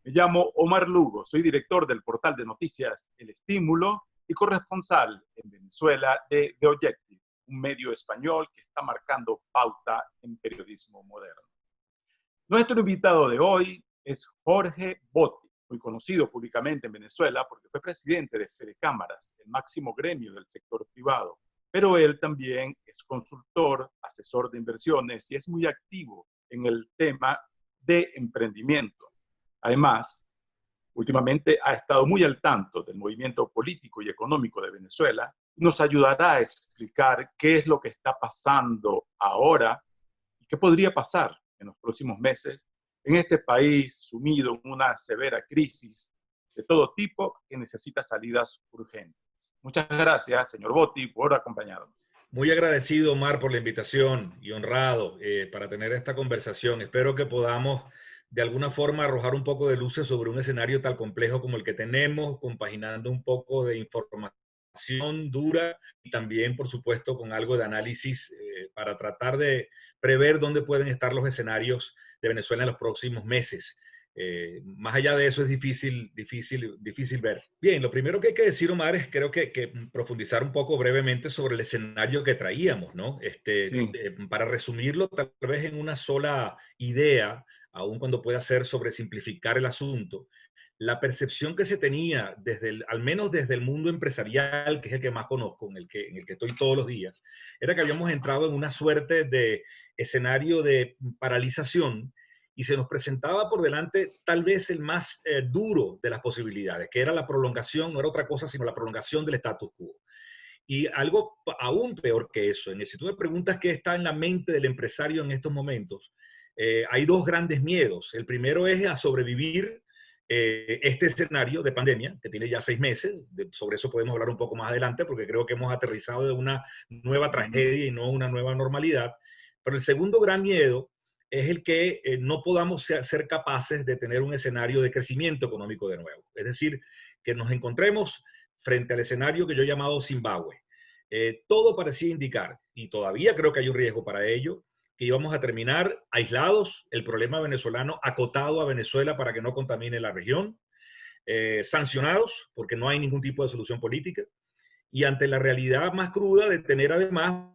Me llamo Omar Lugo, soy director del portal de noticias El Estímulo y corresponsal en Venezuela de The Objective, un medio español que está marcando pauta en periodismo moderno. Nuestro invitado de hoy es Jorge Botti, muy conocido públicamente en Venezuela porque fue presidente de Fedecámaras, el máximo gremio del sector privado, pero él también es consultor, asesor de inversiones y es muy activo en el tema de emprendimiento. Además, últimamente ha estado muy al tanto del movimiento político y económico de Venezuela y nos ayudará a explicar qué es lo que está pasando ahora y qué podría pasar en los próximos meses en este país sumido en una severa crisis de todo tipo que necesita salidas urgentes. Muchas gracias, señor Botti, por acompañarnos. Muy agradecido, Omar, por la invitación y honrado para tener esta conversación. Espero que podamos de alguna forma arrojar un poco de luces sobre un escenario tan complejo como el que tenemos, compaginando un poco de información dura y también, por supuesto, con algo de análisis para tratar de prever dónde pueden estar los escenarios de Venezuela en los próximos meses. Más allá de eso es difícil ver. Bien, lo primero que hay que decir, Omar, es creo que profundizar un poco brevemente sobre el escenario que traíamos, ¿no? Sí. Para resumirlo tal vez en una sola idea, aun cuando pueda ser sobresimplificar el asunto, la percepción que se tenía al menos desde el mundo empresarial, que es el que más conozco, en el que estoy todos los días, era que habíamos entrado en una suerte de escenario de paralización y se nos presentaba por delante tal vez el más duro de las posibilidades, que era la prolongación, no era otra cosa sino la prolongación del status quo. Y algo aún peor que eso, si tú me preguntas qué está en la mente del empresario en estos momentos, hay dos grandes miedos. El primero es a sobrevivir este escenario de pandemia, que tiene ya 6 meses. Sobre eso podemos hablar un poco más adelante, porque creo que hemos aterrizado de una nueva tragedia y no una nueva normalidad. Pero el segundo gran miedo es el que no podamos ser capaces de tener un escenario de crecimiento económico de nuevo. Es decir, que nos encontremos frente al escenario que yo he llamado Zimbabue. Todo parecía indicar, y todavía creo que hay un riesgo para ello, que íbamos a terminar aislados, el problema venezolano acotado a Venezuela para que no contamine la región, sancionados porque no hay ningún tipo de solución política, y ante la realidad más cruda de tener además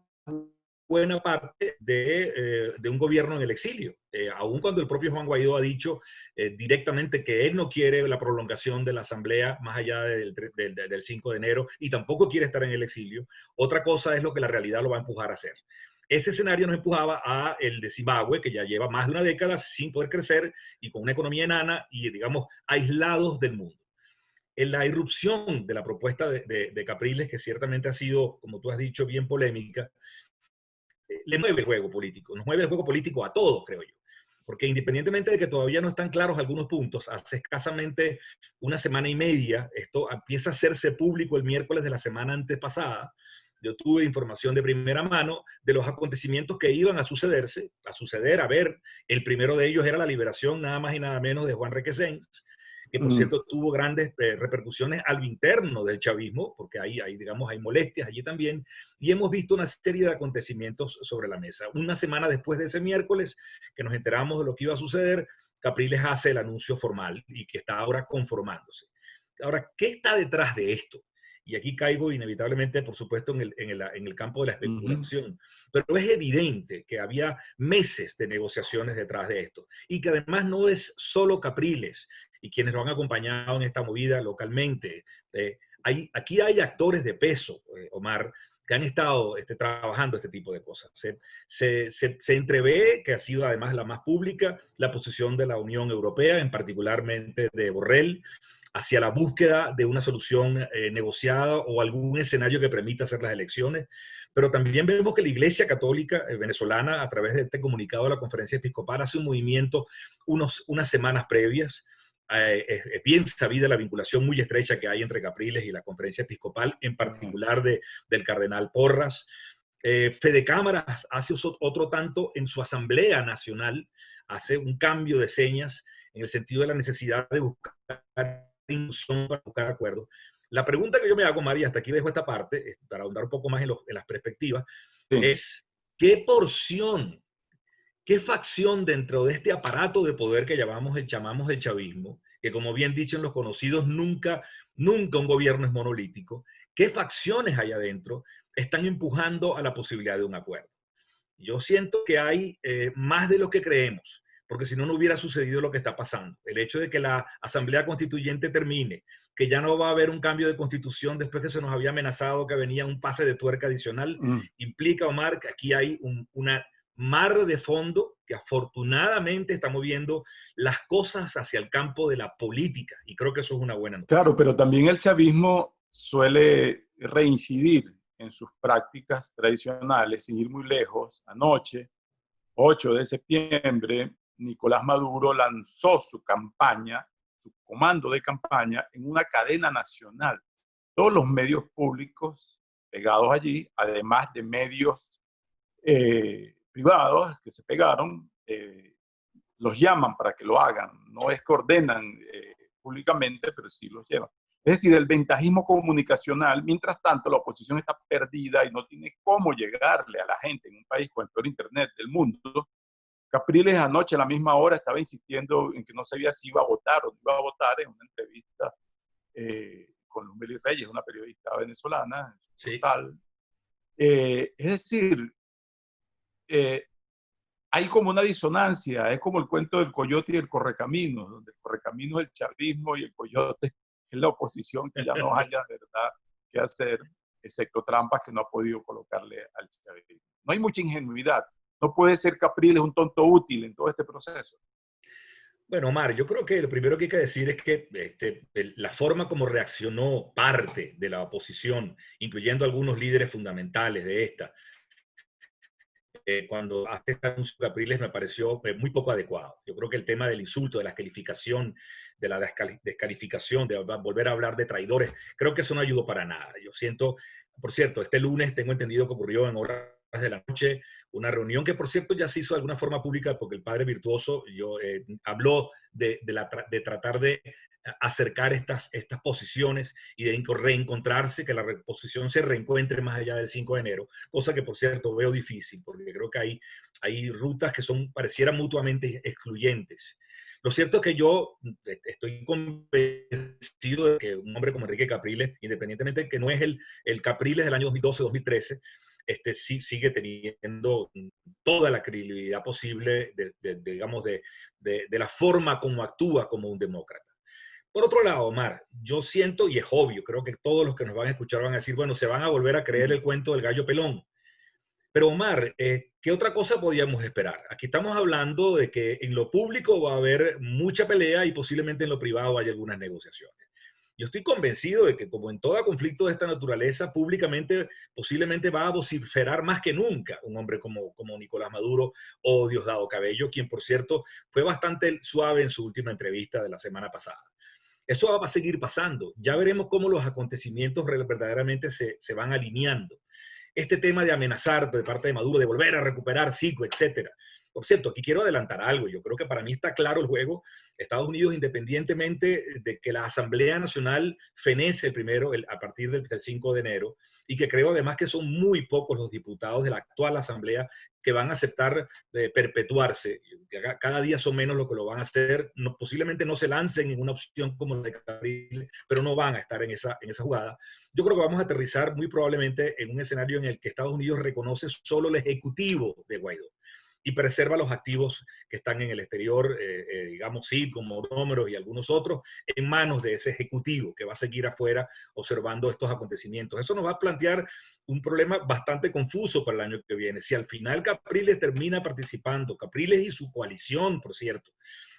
buena parte de un gobierno en el exilio, aun cuando el propio Juan Guaidó ha dicho directamente que él no quiere la prolongación de la asamblea más allá del 5 de enero y tampoco quiere estar en el exilio. Otra cosa es lo que la realidad lo va a empujar a hacer. Ese escenario nos empujaba a el de Zimbabue, que ya lleva más de una década sin poder crecer y con una economía enana y, digamos, aislados del mundo. En la irrupción de la propuesta de Capriles, que ciertamente ha sido, como tú has dicho, bien polémica, le mueve el juego político, nos mueve el juego político a todos, creo yo. Porque independientemente de que todavía no están claros algunos puntos, hace escasamente una semana y media, esto empieza a hacerse público el miércoles de la semana antepasada. Yo tuve información de primera mano de los acontecimientos que iban a suceder, a ver, el primero de ellos era la liberación nada más y nada menos de Juan Requesens, que por cierto tuvo grandes repercusiones al interno del chavismo, porque digamos, hay molestias allí también, y hemos visto una serie de acontecimientos sobre la mesa. Una semana después de ese miércoles, que nos enteramos de lo que iba a suceder, Capriles hace el anuncio formal y que está ahora conformándose. Ahora, ¿qué está detrás de esto? Y aquí caigo inevitablemente, por supuesto, en el campo de la especulación. Pero es evidente que había meses de negociaciones detrás de esto. Y que además no es solo Capriles y quienes lo han acompañado en esta movida localmente. Aquí hay actores de peso, Omar, que han estado trabajando este tipo de cosas. Se entrevé, que ha sido además la más pública, la posición de la Unión Europea, en particularmente de Borrell, hacia la búsqueda de una solución negociada o algún escenario que permita hacer las elecciones. Pero también vemos que la Iglesia Católica venezolana, a través de este comunicado de la Conferencia Episcopal, hace un movimiento unas semanas previas. Es bien sabida la vinculación muy estrecha que hay entre Capriles y la Conferencia Episcopal, en particular del cardenal Porras. Fedecámaras hace otro tanto en su Asamblea Nacional, hace un cambio de señas en el sentido de la necesidad de buscar inclusión para buscar acuerdos. La pregunta que yo me hago, María, hasta aquí dejo esta parte, para ahondar un poco más en las perspectivas, es ¿qué porción, qué facción dentro de este aparato de poder que llamamos el chavismo, que como bien dicen los conocidos, nunca un gobierno es monolítico, qué facciones hay adentro están empujando a la posibilidad de un acuerdo. Yo siento que hay más de lo que creemos, porque si no, no hubiera sucedido lo que está pasando. El hecho de que la Asamblea Constituyente termine, que ya no va a haber un cambio de constitución después que se nos había amenazado que venía un pase de tuerca adicional, implica, Omar, que aquí hay una mar de fondo que afortunadamente está moviendo las cosas hacia el campo de la política, y creo que eso es una buena noticia. Claro, pero también el chavismo suele reincidir en sus prácticas tradicionales, sin ir muy lejos. Anoche, 8 de septiembre, Nicolás Maduro lanzó su campaña, su comando de campaña, en una cadena nacional. Todos los medios públicos pegados allí, además de medios privados que se pegaron, los llaman para que lo hagan. No es que ordenan públicamente, pero sí los llevan. Es decir, el ventajismo comunicacional, mientras tanto la oposición está perdida y no tiene cómo llegarle a la gente en un país con el peor internet del mundo. Capriles anoche a la misma hora estaba insistiendo en que no sabía si iba a votar o no iba a votar en una entrevista con Lumeli Reyes, una periodista venezolana, Sí. total. Es decir, hay como una disonancia, es como el cuento del coyote y el correcaminos, donde el correcaminos es el chavismo y el coyote es la oposición que ya no haya verdad que hacer, excepto trampas que no ha podido colocarle al chavismo. No hay mucha ingenuidad. No puede ser Capriles un tonto útil en todo este proceso. Bueno, Omar, yo creo que lo primero que hay que decir es que la forma como reaccionó parte de la oposición, incluyendo algunos líderes fundamentales de esta, cuando hace este anuncio Capriles me pareció muy poco adecuado. Yo creo que el tema del insulto, de la calificación, de la descalificación, de volver a hablar de traidores, creo que eso no ayudó para nada. Yo siento, por cierto, este lunes tengo entendido que ocurrió en horas de la noche una reunión que, por cierto, ya se hizo de alguna forma pública porque el padre Virtuoso habló de tratar de acercar estas posiciones y de reencontrarse, que la posición se reencuentre más allá del 5 de enero, cosa que por cierto veo difícil, porque creo que hay rutas que parecieran mutuamente excluyentes. Lo cierto es que yo estoy convencido de que un hombre como Enrique Capriles, independientemente de que no es el Capriles del año 2012-2013, sí sigue teniendo toda la credibilidad posible digamos, de la forma como actúa como un demócrata. Por otro lado, Omar, yo siento, y es obvio, creo que todos los que nos van a escuchar van a decir, bueno, se van a volver a creer el cuento del gallo pelón. Pero Omar, ¿qué otra cosa podíamos esperar? Aquí estamos hablando de que en lo público va a haber mucha pelea y posiblemente en lo privado haya algunas negociaciones. Yo estoy convencido de que, como en todo conflicto de esta naturaleza, públicamente posiblemente va a vociferar más que nunca un hombre como Nicolás Maduro o Diosdado Cabello, quien, por cierto, fue bastante suave en su última entrevista de la semana pasada. Eso va a seguir pasando. Ya veremos cómo los acontecimientos verdaderamente se van alineando. Este tema de amenazar de parte de Maduro, de volver a recuperar Citgo, etcétera. Por cierto, aquí quiero adelantar algo. Yo creo que para mí está claro el juego. Estados Unidos, independientemente de que la Asamblea Nacional fenece primero a partir del 5 de enero, y que creo además que son muy pocos los diputados de la actual Asamblea que van a aceptar perpetuarse. Cada día son menos los que lo van a hacer. No, posiblemente no se lancen en una opción como la de Capriles, pero no van a estar en esa jugada. Yo creo que vamos a aterrizar muy probablemente en un escenario en el que Estados Unidos reconoce solo el ejecutivo de Guaidó y preserva los activos que están en el exterior, digamos, sí, como números y algunos otros, en manos de ese ejecutivo que va a seguir afuera observando estos acontecimientos. Eso nos va a plantear un problema bastante confuso para el año que viene. Si al final Capriles termina participando, Capriles y su coalición, por cierto,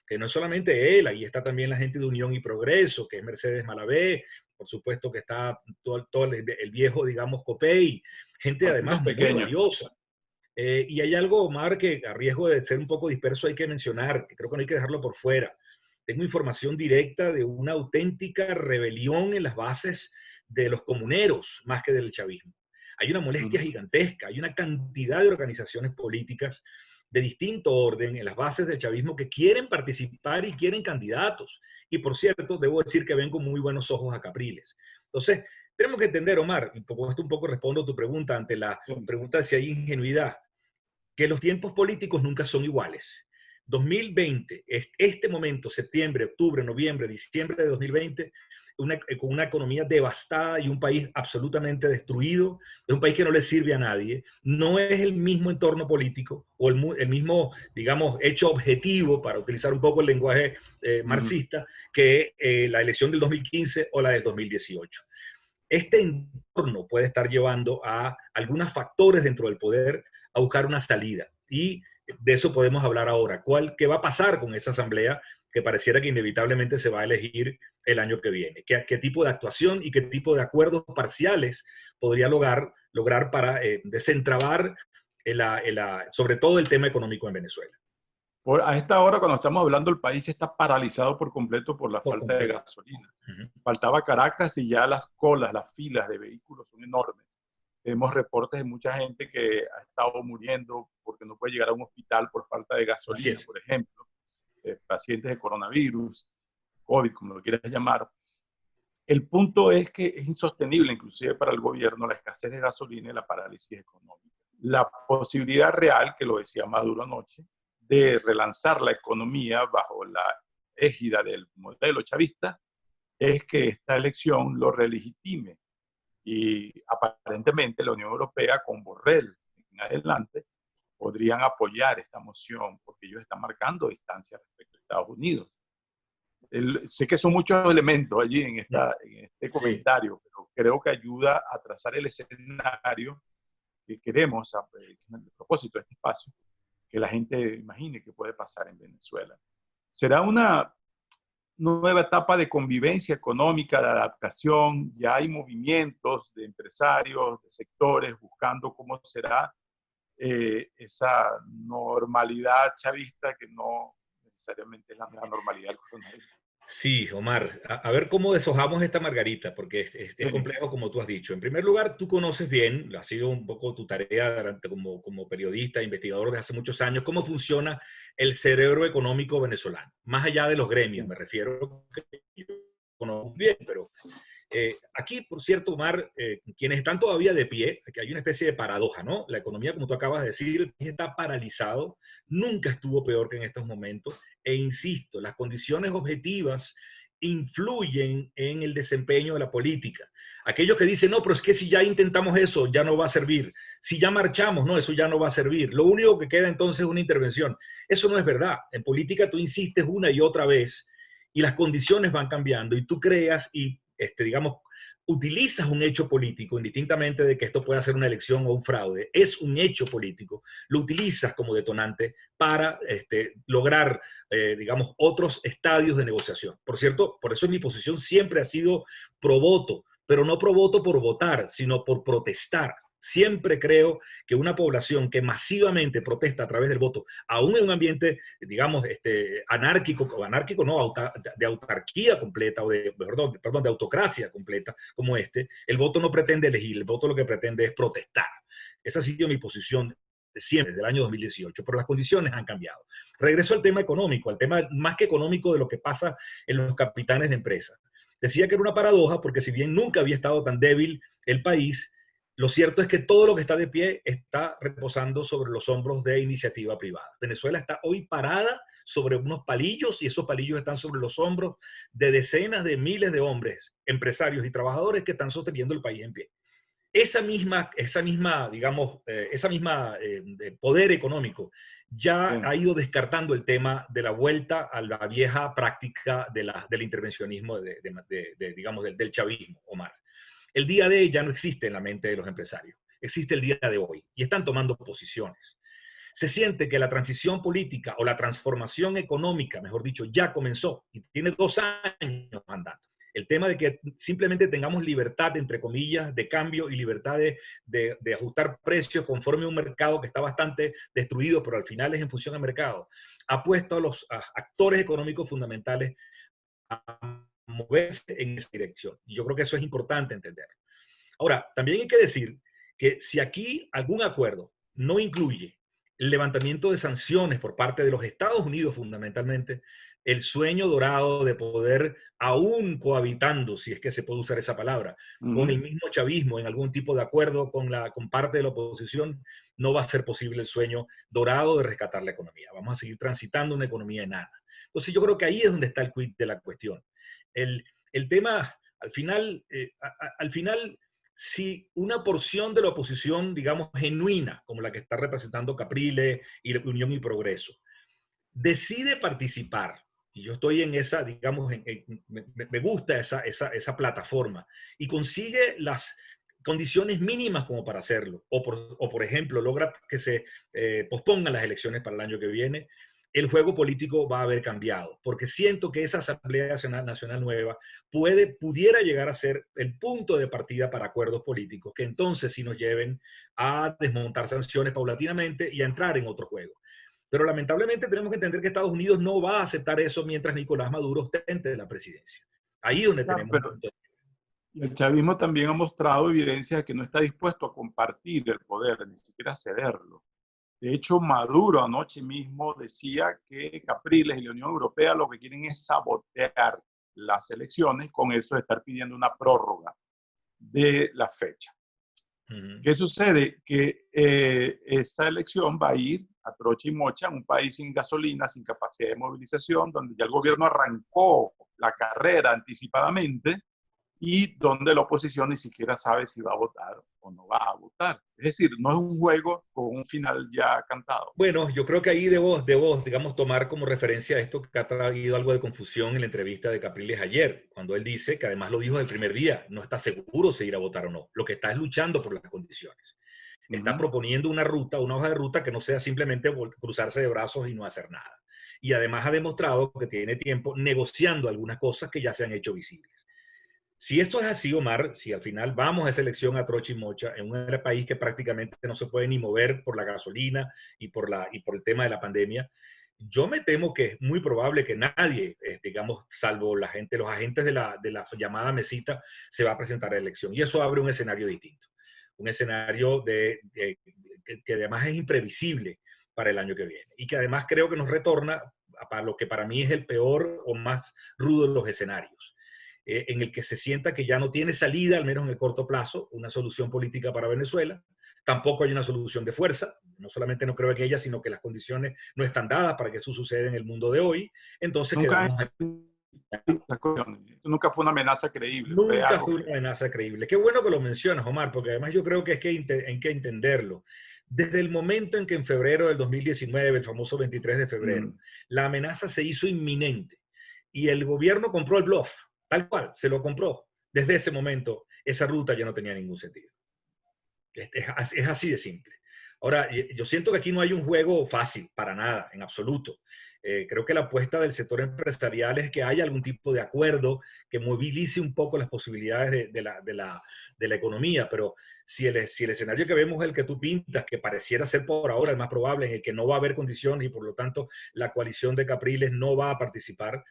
que no es solamente él, ahí está también la gente de Unión y Progreso, que es Mercedes Malavé, por supuesto que está todo el viejo, digamos, Copey, gente además muy valiosa. Y hay algo, Omar, que a riesgo de ser un poco disperso hay que mencionar, que creo que no hay que dejarlo por fuera. Tengo información directa de una auténtica rebelión en las bases de los comuneros, más que del chavismo. Hay una molestia gigantesca, hay una cantidad de organizaciones políticas de distinto orden en las bases del chavismo que quieren participar y quieren candidatos. Y por cierto, debo decir que ven con muy buenos ojos a Capriles. Entonces, tenemos que entender, Omar, y por esto un poco respondo a tu pregunta ante la pregunta de si hay ingenuidad, que los tiempos políticos nunca son iguales. 2020, este momento, septiembre, octubre, noviembre, diciembre de 2020, con una economía devastada y un país absolutamente destruido, es un país que no le sirve a nadie, no es el mismo entorno político o el mismo, digamos, hecho objetivo, para utilizar un poco el lenguaje marxista, que la elección del 2015 o la del 2018. Este entorno puede estar llevando a algunos factores dentro del poder a buscar una salida. Y de eso podemos hablar ahora. ¿Qué va a pasar con esa asamblea que pareciera que inevitablemente se va a elegir el año que viene? ¿Qué tipo de actuación y qué tipo de acuerdos parciales podría lograr para desentrabar sobre todo el tema económico en Venezuela? A esta hora, cuando estamos hablando, el país está paralizado por completo por la Por falta de completo. gasolina. Uh-huh. Faltaba Caracas y ya las colas, las filas de vehículos son enormes. Tenemos reportes de mucha gente que ha estado muriendo porque no puede llegar a un hospital por falta de Así gasolina, es. por ejemplo. Pacientes de coronavirus, COVID, como lo quieras llamar. El punto es que es insostenible, inclusive para el gobierno, la escasez de gasolina y la parálisis económica. La posibilidad real, que lo decía Maduro anoche, de relanzar la economía bajo la égida del modelo chavista, es que esta elección lo relegitime. Y aparentemente la Unión Europea, con Borrell en adelante, podrían apoyar esta moción porque ellos están marcando distancia respecto a Estados Unidos. Sé que son muchos elementos allí en este Sí. comentario, pero creo que ayuda a trazar el escenario que queremos, a propósito de este espacio, que la gente imagine que puede pasar en Venezuela. Será una nueva etapa de convivencia económica, de adaptación. Ya hay movimientos de empresarios, de sectores, buscando cómo será esa normalidad chavista que no necesariamente es la normalidad del coronavirus. Sí, Omar, a ver cómo deshojamos esta margarita, porque es Sí, complejo como tú has dicho. En primer lugar, tú conoces bien, ha sido un poco tu tarea como periodista, investigador de hace muchos años, cómo funciona el cerebro económico venezolano, más allá de los gremios, sí. me refiero, que yo conozco bien, pero aquí, por cierto, Omar, quienes están todavía de pie, que hay una especie de paradoja, ¿no? La economía, como tú acabas de decir, está paralizado, nunca estuvo peor que en estos momentos, e insisto, las condiciones objetivas influyen en el desempeño de la política. Aquellos que dicen, no, pero es que si ya intentamos eso, ya no va a servir. Si ya marchamos, no, eso ya no va a servir. Lo único que queda entonces es una intervención. Eso no es verdad. En política tú insistes una y otra vez y las condiciones van cambiando y tú creas y digamos, utilizas un hecho político, indistintamente de que esto pueda ser una elección o un fraude, es un hecho político, lo utilizas como detonante para lograr, digamos, otros estadios de negociación. Por cierto, por eso mi posición siempre ha sido pro voto, pero no pro voto por votar, sino por protestar. Siempre creo que una población que masivamente protesta a través del voto, aún en un ambiente, digamos, anárquico, o anárquico no, de autarquía completa, o perdón, de autocracia completa, como el voto no pretende elegir, el voto lo que pretende es protestar. Esa ha sido mi posición siempre, desde el año 2018, pero las condiciones han cambiado. Regreso al tema económico, al tema más que económico de lo que pasa en los capitanes de empresas. Decía que era una paradoja porque si bien nunca había estado tan débil el país, lo cierto es que todo lo que está de pie está reposando sobre los hombros de iniciativa privada. Venezuela está hoy parada sobre unos palillos y esos palillos están sobre los hombros de decenas de miles de hombres, empresarios y trabajadores que están sosteniendo el país en pie. Digamos, poder económico ya Sí. ha ido descartando el tema de la vuelta a la vieja práctica del intervencionismo, digamos, del chavismo, Omar. El día de ya no existe en la mente de los empresarios, existe el día de hoy y están tomando posiciones. Se siente que la transición política o la transformación económica, mejor dicho, ya comenzó y tiene 2 años andando. El tema de que simplemente tengamos libertad, entre comillas, de cambio y libertad de ajustar precios conforme a un mercado que está bastante destruido, pero al final es en función al mercado, ha puesto a los actores económicos fundamentales a moverse en esa dirección. Y yo creo que eso es importante entender. Ahora, también hay que decir que si aquí algún acuerdo no incluye el levantamiento de sanciones por parte de los Estados Unidos fundamentalmente, el sueño dorado de poder, aún cohabitando, si es que se puede usar esa palabra, con el mismo chavismo en algún tipo de acuerdo con parte de la oposición, no va a ser posible el sueño dorado de rescatar la economía. Vamos a seguir transitando una economía enana. Entonces yo creo que ahí es donde está el quid de la cuestión. El tema, al final, si una porción de la oposición, digamos, genuina, como la que está representando Capriles y Unión y Progreso, decide participar, y yo estoy en esa, digamos, me gusta esa plataforma, y consigue las condiciones mínimas como para hacerlo, o por ejemplo, logra que se pospongan las elecciones para el año que viene, el juego político va a haber cambiado, porque siento que esa Asamblea Nacional nueva pudiera llegar a ser el punto de partida para acuerdos políticos, que entonces sí nos lleven a desmontar sanciones paulatinamente y a entrar en otro juego. Pero lamentablemente tenemos que entender que Estados Unidos no va a aceptar eso mientras Nicolás Maduro ostente la presidencia. Ahí es donde Claro, tenemos un pero punto. y el chavismo también ha mostrado evidencia de que no está dispuesto a compartir el poder, ni siquiera a cederlo. De hecho, Maduro anoche mismo decía que Capriles y la Unión Europea lo que quieren es sabotear las elecciones, con eso de estar pidiendo una prórroga de la fecha. ¿Qué sucede? Que esta elección va a ir a trocha y mocha en un país sin gasolina, sin capacidad de movilización, donde ya el gobierno arrancó la carrera anticipadamente y donde la oposición ni siquiera sabe si va a votar o no va a votar. Es decir, no es un juego con un final ya cantado. Bueno, yo creo que ahí debo, digamos, tomar como referencia esto que ha traído algo de confusión en la entrevista de Capriles ayer, cuando él dice, que además lo dijo el primer día, no está seguro si ir a votar o no. Lo que está es luchando por las condiciones. Está proponiendo una ruta, una hoja de ruta que no sea simplemente cruzarse de brazos y no hacer nada. Y además ha demostrado que tiene tiempo negociando algunas cosas que ya se han hecho visibles. Si esto es así, Omar, si al final vamos a esa elección a trocha y mocha en un país que prácticamente no se puede ni mover por la gasolina y por el tema de la pandemia, yo me temo que es muy probable que nadie, digamos, salvo la gente, los agentes de la llamada mesita, se va a presentar a la elección. Y eso abre un escenario distinto. Un escenario que además es imprevisible para el año que viene. Y que además creo que nos retorna a lo que para mí es el peor o más rudo de los escenarios. En el que se sienta que ya no tiene salida, al menos en el corto plazo, una solución política para Venezuela. Tampoco hay una solución de fuerza. No solamente no creo que ella, sino que las condiciones no están dadas para que eso suceda en el mundo de hoy. Entonces Nunca, quedamos... nunca fue una amenaza creíble. Nunca fue una amenaza creíble. Qué bueno que lo mencionas, Omar, porque además yo creo que hay que entenderlo. Desde el momento en que en febrero del 2019, el famoso 23 de febrero, la amenaza se hizo inminente y el gobierno compró el bluff. Tal cual, se lo compró. Desde ese momento, esa ruta ya no tenía ningún sentido. Es así de simple. Ahora, yo siento que aquí no hay un juego fácil, para nada, en absoluto. Creo que la apuesta del sector empresarial es que haya algún tipo de acuerdo que movilice un poco las posibilidades de la economía, pero si el escenario que vemos es el que tú pintas, que pareciera ser por ahora el más probable, en el que no va a haber condiciones y por lo tanto la coalición de Capriles no va a participar,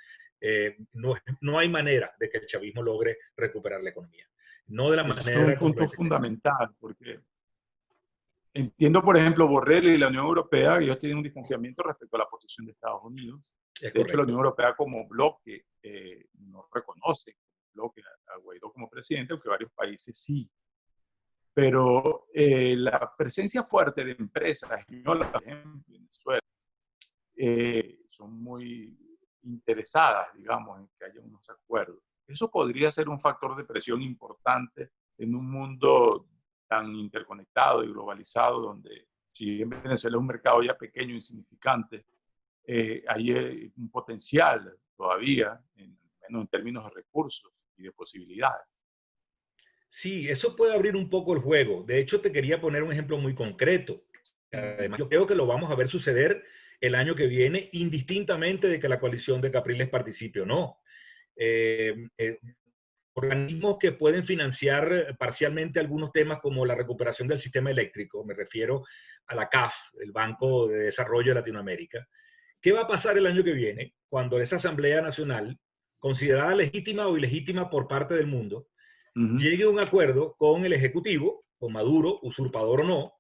no hay manera de que el chavismo logre recuperar la economía. No de la manera... Es un punto fundamental, porque entiendo, por ejemplo, Borrell y la Unión Europea, ellos tienen un distanciamiento respecto a la posición de Estados Unidos. De hecho, la Unión Europea como bloque no reconoce bloque a Guaidó como presidente, aunque varios países sí. Pero la presencia fuerte de empresas españolas en Venezuela son muy interesadas, digamos, en que haya unos acuerdos. Eso podría ser un factor de presión importante en un mundo tan interconectado y globalizado, donde si bien Venezuela es un mercado ya pequeño, insignificante, hay un potencial todavía, menos en términos de recursos y de posibilidades. Sí, eso puede abrir un poco el juego. De hecho, te quería poner un ejemplo muy concreto. Además, yo creo que lo vamos a ver suceder el año que viene, indistintamente de que la coalición de Capriles participe o no. Organismos que pueden financiar parcialmente algunos temas como la recuperación del sistema eléctrico, me refiero a la CAF, el Banco de Desarrollo de Latinoamérica. ¿Qué va a pasar el año que viene cuando esa Asamblea Nacional, considerada legítima o ilegítima por parte del mundo, llegue a un acuerdo con el Ejecutivo, con Maduro, usurpador o no,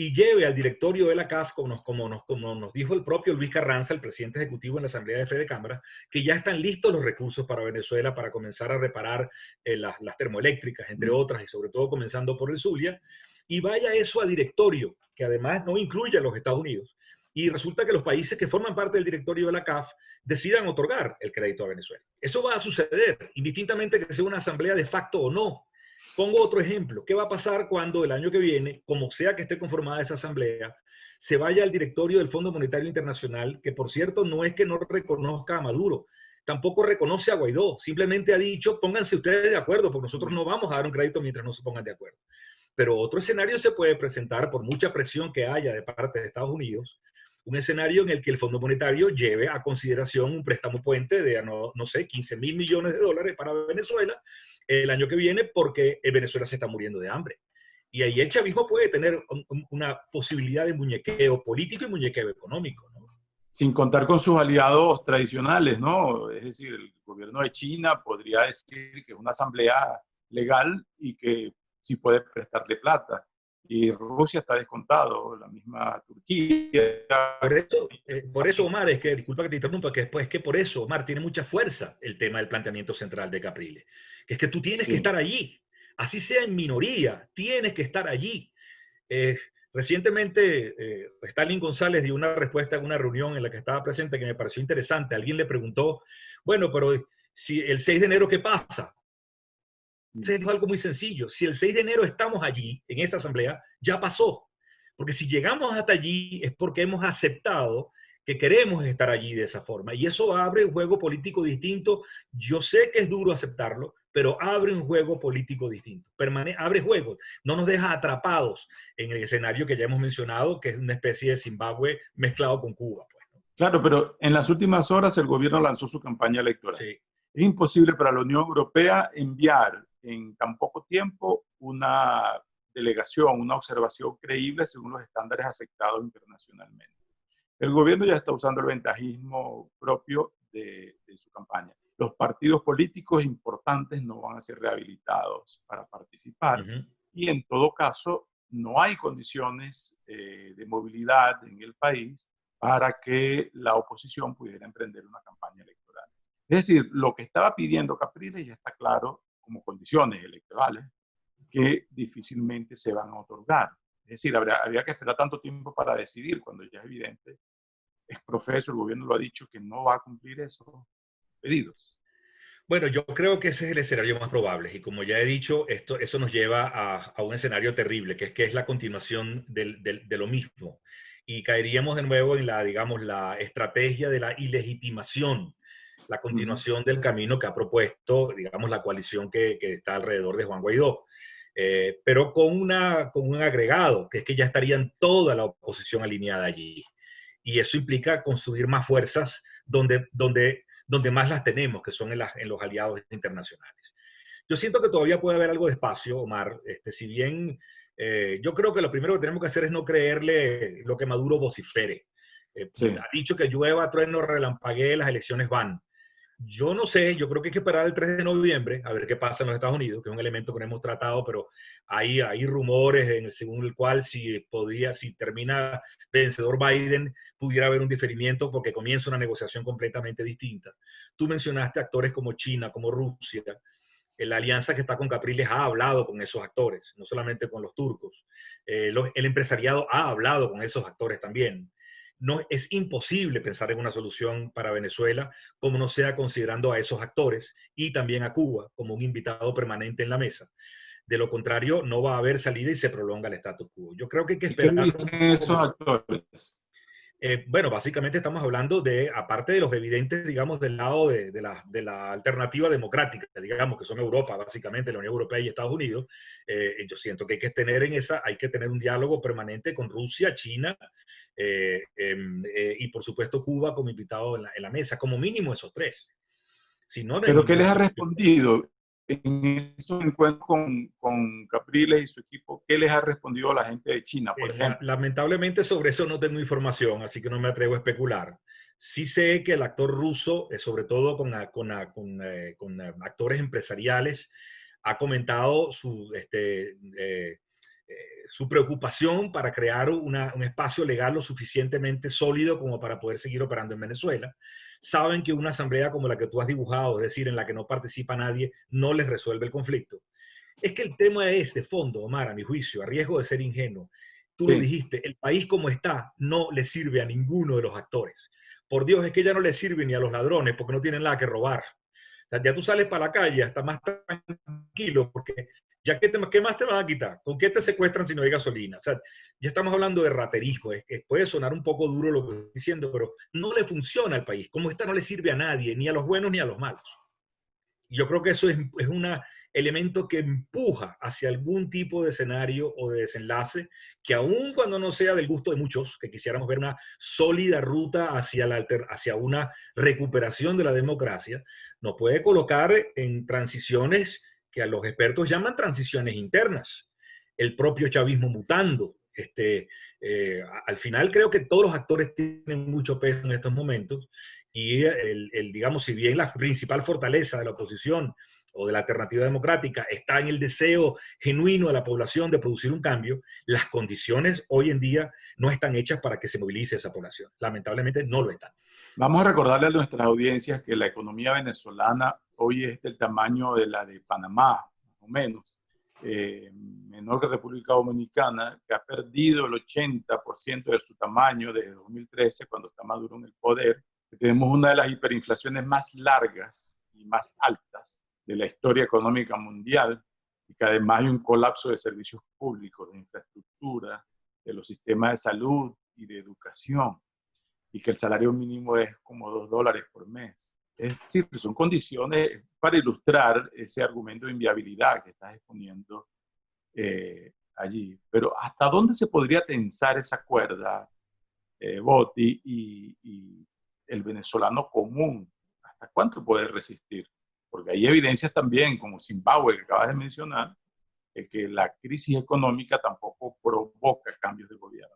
y lleve al directorio de la CAF, como nos dijo el propio Luis Carranza, el presidente ejecutivo en la Asamblea de Fe de Cámara, que ya están listos los recursos para Venezuela para comenzar a reparar las termoeléctricas, entre otras, y sobre todo comenzando por el Zulia, y vaya eso a directorio, que además no incluye a los Estados Unidos. Y resulta que los países que forman parte del directorio de la CAF decidan otorgar el crédito a Venezuela. Eso va a suceder, indistintamente que sea una asamblea de facto o no. Pongo otro ejemplo. ¿Qué va a pasar cuando el año que viene, como sea que esté conformada esa asamblea, se vaya al directorio del Fondo Monetario Internacional, que por cierto no es que no reconozca a Maduro, tampoco reconoce a Guaidó, simplemente ha dicho, pónganse ustedes de acuerdo, porque nosotros no vamos a dar un crédito mientras no se pongan de acuerdo. Pero otro escenario se puede presentar, por mucha presión que haya de parte de Estados Unidos, un escenario en el que el Fondo Monetario lleve a consideración un préstamo puente de, no sé, 15.000 millones de dólares para Venezuela el año que viene, porque Venezuela se está muriendo de hambre. Y ahí el chavismo puede tener una posibilidad de muñequeo político y muñequeo económico, ¿no? Sin contar con sus aliados tradicionales, ¿no? Es decir, el gobierno de China podría decir que es una asamblea legal y que sí puede prestarle plata. Y Rusia está descontado, la misma Turquía. Por eso, Omar, es que, disculpa que te interrumpa, que por eso, Omar, tiene mucha fuerza el tema del planteamiento central de Capriles. Que es que tú tienes que estar allí, así sea en minoría, tienes que estar allí. Recientemente, Stalin González dio una respuesta en una reunión en la que estaba presente que me pareció interesante. Alguien le preguntó, bueno, pero si el 6 de enero, ¿qué pasa? Se dijo algo muy sencillo. Si el 6 de enero estamos allí, en esa asamblea, ya pasó. Porque si llegamos hasta allí es porque hemos aceptado que queremos estar allí de esa forma. Y eso abre un juego político distinto. Yo sé que es duro aceptarlo, pero abre un juego político distinto. Abre juegos. No nos deja atrapados en el escenario que ya hemos mencionado, que es una especie de Zimbabue mezclado con Cuba. Pues, ¿no? Claro, pero en las últimas horas el gobierno lanzó su campaña electoral. Sí. Es imposible para la Unión Europea enviar en tan poco tiempo una delegación, una observación creíble según los estándares aceptados internacionalmente. El gobierno ya está usando el ventajismo propio de su campaña. Los partidos políticos importantes no van a ser rehabilitados para participar y en todo caso no hay condiciones de movilidad en el país para que la oposición pudiera emprender una campaña electoral. Es decir, lo que estaba pidiendo Capriles ya está claro como condiciones electorales que difícilmente se van a otorgar. Es decir, habría que esperar tanto tiempo para decidir cuando ya es evidente, es profeso, el gobierno lo ha dicho, que no va a cumplir esos pedidos. Bueno, yo creo que ese es el escenario más probable y como ya he dicho, eso nos lleva a un escenario terrible, que es la continuación de lo mismo. Y caeríamos de nuevo en digamos, la estrategia de la ilegitimación, la continuación del camino que ha propuesto, digamos, la coalición que está alrededor de Juan Guaidó. Pero con un agregado, que es que ya estarían toda la oposición alineada allí. Y eso implica construir más fuerzas donde más las tenemos, que son en los aliados internacionales. Yo siento que todavía puede haber algo de espacio, Omar, si bien yo creo que lo primero que tenemos que hacer es no creerle lo que Maduro vocifere. Ha dicho que llueva, trueno, relampaguee, las elecciones van. Yo no sé, yo creo que hay que esperar el 3 de noviembre a ver qué pasa en los Estados Unidos, que es un elemento que no hemos tratado, pero hay rumores según el cual si termina vencedor Biden, pudiera haber un diferimiento porque comienza una negociación completamente distinta. Tú mencionaste actores como China, como Rusia. La alianza que está con Capriles ha hablado con esos actores, no solamente con los turcos. El empresariado ha hablado con esos actores también. No, es imposible pensar en una solución para Venezuela como no sea considerando a esos actores y también a Cuba como un invitado permanente en la mesa. De lo contrario, no va a haber salida y se prolonga el status quo. Yo creo que hay que esperar. ¿Qué dicen esos actores? Bueno, básicamente estamos hablando aparte de los evidentes, digamos, del lado de la alternativa democrática, digamos, que son Europa, básicamente, la Unión Europea y Estados Unidos. Yo siento que hay que tener un diálogo permanente con Rusia, China, y por supuesto Cuba como invitado en la mesa, como mínimo esos tres. Si no, ¿Pero qué les ha respondido en esos encuentros con Capriles y su equipo? ¿Qué les ha respondido la gente de China, por ejemplo? Lamentablemente sobre eso no tengo información, así que no me atrevo a especular. Sí sé que el actor ruso, sobre todo con actores empresariales, ha comentado su preocupación para crear un espacio legal lo suficientemente sólido como para poder seguir operando en Venezuela. Saben que una asamblea como la que tú has dibujado, es decir, en la que no participa nadie, no les resuelve el conflicto. Es que el tema es de fondo, Omar, a mi juicio, a riesgo de ser ingenuo. Tú lo Sí, dijiste, el país como está no le sirve a ninguno de los actores. Por Dios, es que ya no le sirve ni a los ladrones porque no tienen nada que robar. O sea, ya tú sales para la calle hasta más tranquilo porque ya ¿qué más te van a quitar? ¿Con qué te secuestran si no hay gasolina? O sea, ya estamos hablando de raterismo. Puede sonar un poco duro lo que estoy diciendo, pero no le funciona al país. Como está no le sirve a nadie, ni a los buenos ni a los malos. Yo creo que eso es un elemento que empuja hacia algún tipo de escenario o de desenlace que aun cuando no sea del gusto de muchos, que quisiéramos ver una sólida ruta hacia una recuperación de la democracia, nos puede colocar en transiciones que a los expertos llaman transiciones internas. El propio chavismo mutando. Al final creo que todos los actores tienen mucho peso en estos momentos y digamos, si bien la principal fortaleza de la oposición o de la alternativa democrática está en el deseo genuino de la población de producir un cambio, las condiciones hoy en día no están hechas para que se movilice esa población. Lamentablemente no lo están. vamos a recordarle a nuestras audiencias que la economía venezolana hoy es del tamaño de la de Panamá, más o menos, menor que República Dominicana, que ha perdido el 80% de su tamaño desde 2013, cuando está Maduro en el poder. Tenemos una de las hiperinflaciones más largas y más altas de la historia económica mundial, y que además hay un colapso de servicios públicos, de infraestructura, de los sistemas de salud y de educación, y que el salario mínimo es como $2 por mes. Es decir, son condiciones para ilustrar ese argumento de inviabilidad que estás exponiendo allí. Pero ¿hasta dónde se podría tensar esa cuerda, Boti, y el venezolano común? ¿Hasta cuánto puede resistir? Porque hay evidencias también, como Zimbabue, que acabas de mencionar, que la crisis económica tampoco provoca cambios de gobierno.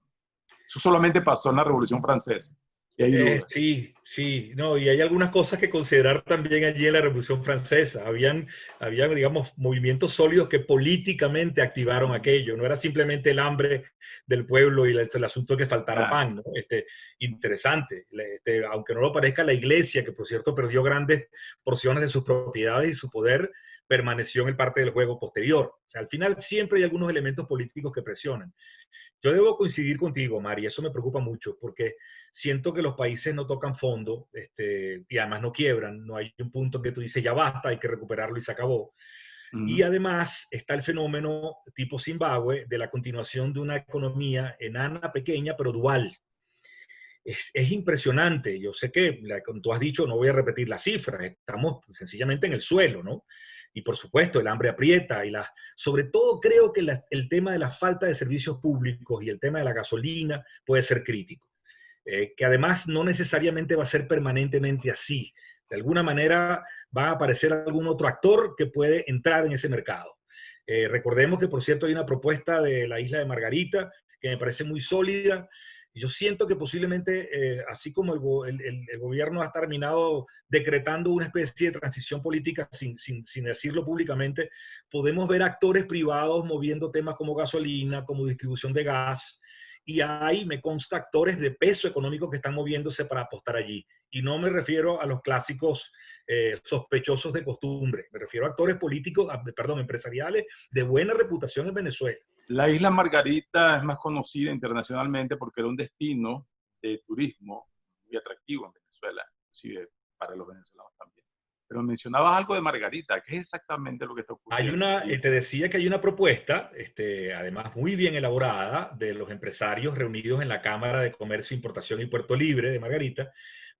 Eso solamente pasó en la Revolución Francesa. Y hay dudas. Sí, sí, no, y hay algunas cosas que considerar también allí en la Revolución Francesa. Habían, digamos, movimientos sólidos que políticamente activaron aquello. No era simplemente el hambre del pueblo y el asunto que faltara Claro. pan, ¿no? Interesante. Aunque no lo parezca, la iglesia, que por cierto perdió grandes porciones de sus propiedades y su poder, permaneció en parte del juego posterior. O sea, al final siempre hay algunos elementos políticos que presionan. Yo debo coincidir contigo, Mari, eso me preocupa mucho porque siento que los países no tocan fondo y además no quiebran, no hay un punto en que tú dices ya basta, hay que recuperarlo y se acabó. Y además está el fenómeno tipo Zimbabue de la continuación de una economía enana, pequeña, pero dual. Es impresionante. Yo sé que, como tú has dicho, no voy a repetir las cifras, estamos sencillamente en el suelo, ¿no? Y por supuesto, el hambre aprieta sobre todo creo que el tema de la falta de servicios públicos y el tema de la gasolina puede ser crítico. Que además no necesariamente va a ser permanentemente así. De alguna manera va a aparecer algún otro actor que puede entrar en ese mercado. Recordemos que, por cierto, hay una propuesta de la isla de Margarita que me parece muy sólida. Yo siento que posiblemente, así como el gobierno ha terminado decretando una especie de transición política sin decirlo públicamente, podemos ver actores privados moviendo temas como gasolina, como distribución de gas, y ahí me consta actores de peso económico que están moviéndose para apostar allí. Y no me refiero a los clásicos sospechosos de costumbre, me refiero a actores políticos, perdón, empresariales de buena reputación en Venezuela. La isla Margarita es más conocida internacionalmente porque era un destino de turismo muy atractivo en Venezuela, inclusive para los venezolanos también. Pero mencionabas algo de Margarita. ¿Qué es exactamente lo que está ocurriendo allí? Te decía que hay una propuesta, además muy bien elaborada, de los empresarios reunidos en la Cámara de Comercio, Importación y Puerto Libre de Margarita,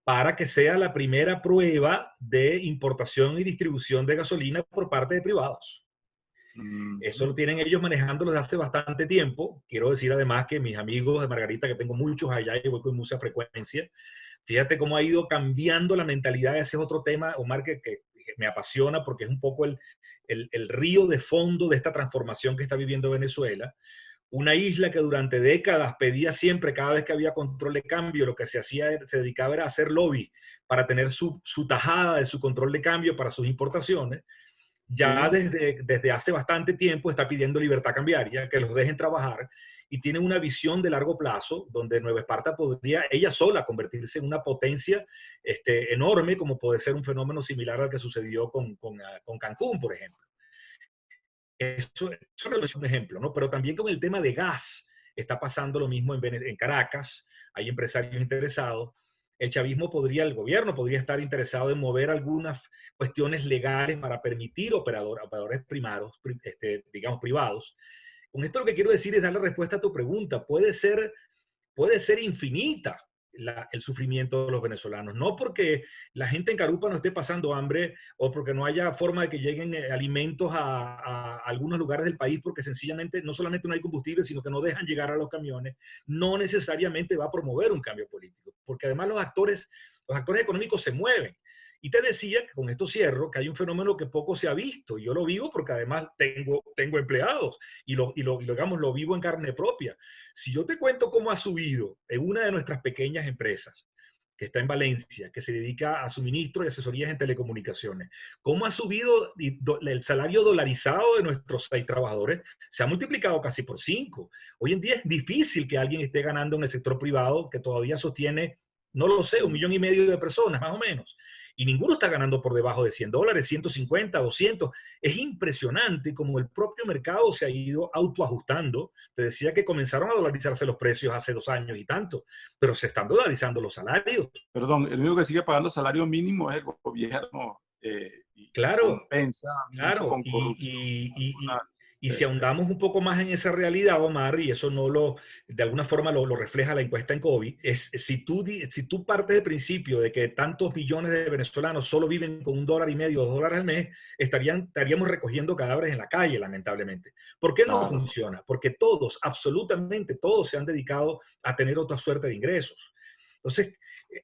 para que sea la primera prueba de importación y distribución de gasolina por parte de privados. Eso lo tienen ellos manejando desde hace bastante tiempo. Quiero decir además que mis amigos de Margarita, que tengo muchos allá y voy con mucha frecuencia, fíjate cómo ha ido cambiando la mentalidad. Ese es otro tema, Omar, que me apasiona porque es un poco el río de fondo de esta transformación que está viviendo Venezuela. Una isla que durante décadas pedía siempre, cada vez que había control de cambio, lo que se hacía, se dedicaba era a hacer lobby para tener su tajada de su control de cambio para sus importaciones. ya Sí. desde hace bastante tiempo está pidiendo libertad cambiaria, que los dejen trabajar, y tiene una visión de largo plazo donde Nueva Esparta podría ella sola convertirse en una potencia enorme, como puede ser un fenómeno similar al que sucedió con Cancún, por ejemplo. Eso es un ejemplo, ¿no? Pero también con el tema de gas está pasando lo mismo en Caracas, hay empresarios interesados. El chavismo podría, el gobierno podría estar interesado en mover algunas cuestiones legales para permitir operadores primarios, digamos, privados. Con esto lo que quiero decir es darle respuesta a tu pregunta. Puede ser infinita el sufrimiento de los venezolanos. No porque la gente en Carupa no esté pasando hambre o porque no haya forma de que lleguen alimentos a algunos lugares del país, porque sencillamente no solamente no hay combustible, sino que no dejan llegar a los camiones, no necesariamente va a promover un cambio político. Porque además los actores económicos se mueven. Y te decía, que con esto cierro, que hay un fenómeno que poco se ha visto. Yo lo vivo porque además tengo empleados digamos, lo vivo en carne propia. Si yo te cuento cómo ha subido en una de nuestras pequeñas empresas, que está en Valencia, que se dedica a suministro y asesorías en telecomunicaciones, cómo ha subido el salario dolarizado de nuestros 6 trabajadores, se ha multiplicado casi por 5. Hoy en día es difícil que alguien esté ganando en el sector privado, que todavía sostiene, no lo sé, 1,5 millones de personas, más o menos. Y ninguno está ganando por debajo de $100, 150, 200. Es impresionante cómo el propio mercado se ha ido autoajustando. Te decía que comenzaron a dolarizarse los precios hace 2 años y tanto, pero se están dolarizando los salarios. Perdón, el único que sigue pagando salario mínimo es el gobierno y Claro, compensa mucho claro, con corrupción. y si ahondamos un poco más en esa realidad, Omar, y eso de alguna forma lo refleja la encuesta en COVID, es si tú partes del principio de que tantos millones de venezolanos solo viven con $1.50, $2 al mes, estaríamos recogiendo cadáveres en la calle, lamentablemente. ¿Por qué no Claro. funciona? Porque todos, absolutamente todos, se han dedicado a tener otra suerte de ingresos. Entonces,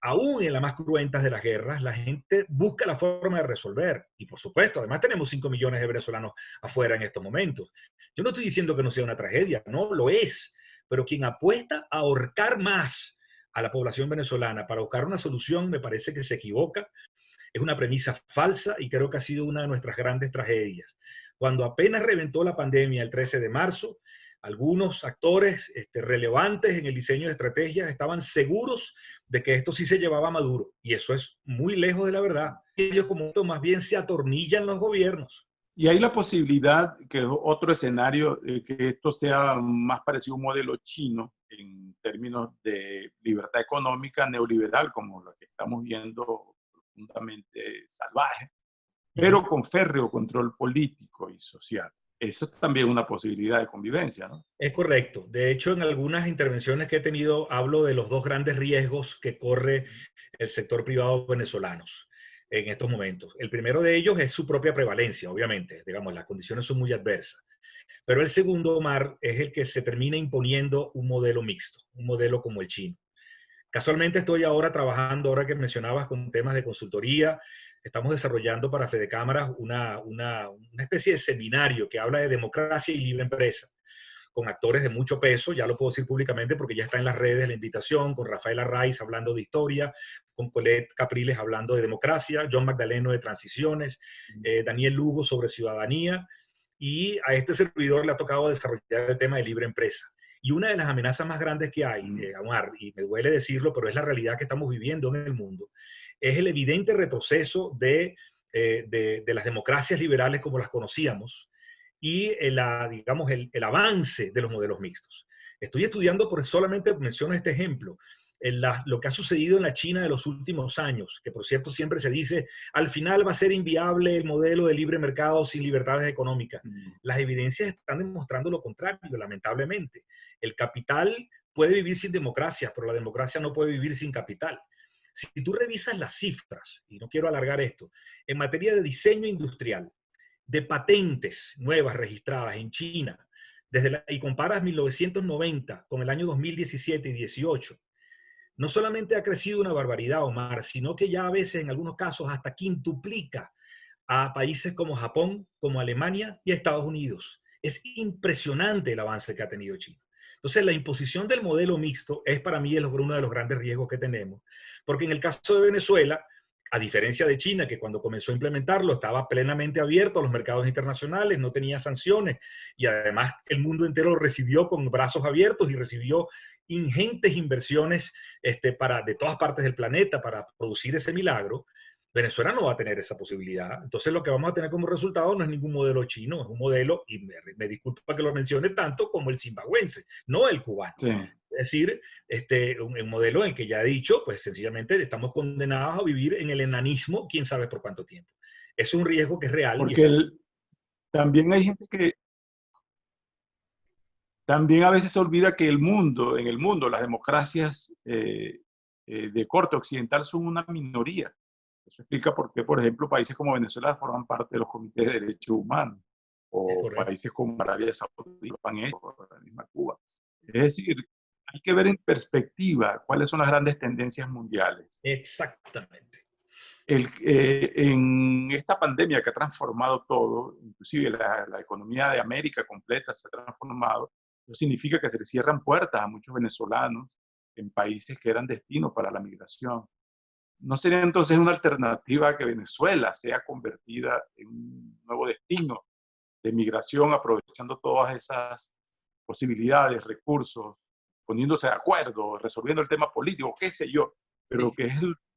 aún en las más cruentas de las guerras, la gente busca la forma de resolver. Y por supuesto, además tenemos 5 millones de venezolanos afuera en estos momentos. Yo no estoy diciendo que no sea una tragedia, no lo es. Pero quien apuesta a ahorcar más a la población venezolana para buscar una solución, me parece que se equivoca. Es una premisa falsa y creo que ha sido una de nuestras grandes tragedias. Cuando apenas reventó la pandemia el 13 de marzo, algunos actores relevantes en el diseño de estrategias estaban seguros de que esto sí se llevaba a Maduro. Y eso es muy lejos de la verdad. Ellos como esto más bien se atornillan los gobiernos. Y hay la posibilidad que otro escenario, que esto sea más parecido a un modelo chino en términos de libertad económica neoliberal, como lo que estamos viendo profundamente salvaje, Uh -huh. pero con férreo control político y social. Eso es también una posibilidad de convivencia, ¿no? Es correcto. De hecho, en algunas intervenciones que he tenido, hablo de los 2 grandes riesgos que corre el sector privado venezolano en estos momentos. El primero de ellos es su propia prevalencia, obviamente. Digamos, las condiciones son muy adversas. Pero el segundo, Omar, es el que se termina imponiendo un modelo mixto, un modelo como el chino. Casualmente estoy ahora trabajando, ahora que mencionabas, con temas de consultoría. Estamos desarrollando para Fede Cámaras una especie de seminario que habla de democracia y libre empresa, con actores de mucho peso, ya lo puedo decir públicamente porque ya está en las redes la invitación, con Rafael Arraiz hablando de historia, con Colette Capriles hablando de democracia, John Magdaleno de transiciones, Daniel Lugo sobre ciudadanía, y a este servidor le ha tocado desarrollar el tema de libre empresa. Y una de las amenazas más grandes que hay, Omar, y me duele decirlo, pero es la realidad que estamos viviendo en el mundo, es el evidente retroceso de las democracias liberales como las conocíamos, y digamos, el avance de los modelos mixtos. Estoy estudiando, por solamente menciono este ejemplo, lo que ha sucedido en la China de los últimos años, que por cierto siempre se dice, al final va a ser inviable el modelo de libre mercado sin libertades económicas. Las evidencias están demostrando lo contrario, lamentablemente. El capital puede vivir sin democracia, pero la democracia no puede vivir sin capital. Si tú revisas las cifras, y no quiero alargar esto, en materia de diseño industrial, de patentes nuevas registradas en China, y comparas 1990 con el año 2017 y 18, no solamente ha crecido una barbaridad, Omar, sino que ya a veces, en algunos casos, hasta quintuplica a países como Japón, como Alemania y a Estados Unidos. Es impresionante el avance que ha tenido China. Entonces, la imposición del modelo mixto es para mí uno de los grandes riesgos que tenemos, porque en el caso de Venezuela, A diferencia de China, que cuando comenzó a implementarlo estaba plenamente abierto a los mercados internacionales, no tenía sanciones y además el mundo entero lo recibió con brazos abiertos y recibió ingentes inversiones de todas partes del planeta para producir ese milagro. Venezuela no va a tener esa posibilidad. Entonces lo que vamos a tener como resultado no es ningún modelo chino, es un modelo, y me disculpa que lo mencione tanto, como el zimbabuense, no el cubano. Sí. Es decir, un modelo en el que ya he dicho, pues sencillamente estamos condenados a vivir en el enanismo, quién sabe por cuánto tiempo. Es un riesgo que es real. Porque también hay gente que también a veces se olvida que en el mundo, las democracias de corte occidental son una minoría. Eso explica por qué, por ejemplo, países como Venezuela forman parte de los comités de derechos humanos, o países como Arabia Saudita, o la misma Cuba. Es decir, hay que ver en perspectiva cuáles son las grandes tendencias mundiales. Exactamente. En esta pandemia que ha transformado todo, inclusive la economía de América completa se ha transformado, eso significa que se le cierran puertas a muchos venezolanos en países que eran destino para la migración. ¿No sería entonces una alternativa que Venezuela sea convertida en un nuevo destino de migración, aprovechando todas esas posibilidades, recursos, poniéndose de acuerdo, resolviendo el tema político, qué sé yo, pero que es,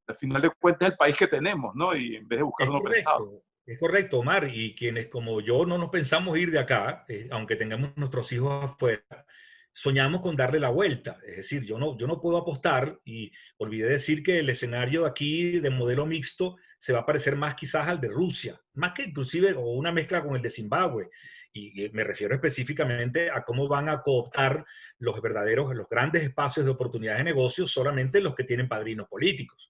al final de cuentas, el país que tenemos, ¿no? Y en vez de buscar uno prestado. Es correcto, Omar, y quienes como yo no nos pensamos ir de acá, aunque tengamos nuestros hijos afuera, soñamos con darle la vuelta. Es decir, yo no puedo apostar, y olvidé decir que el escenario aquí de modelo mixto se va a parecer más quizás al de Rusia, más que inclusive o una mezcla con el de Zimbabue. Y me refiero específicamente a cómo van a cooptar los grandes espacios de oportunidades de negocio solamente los que tienen padrinos políticos.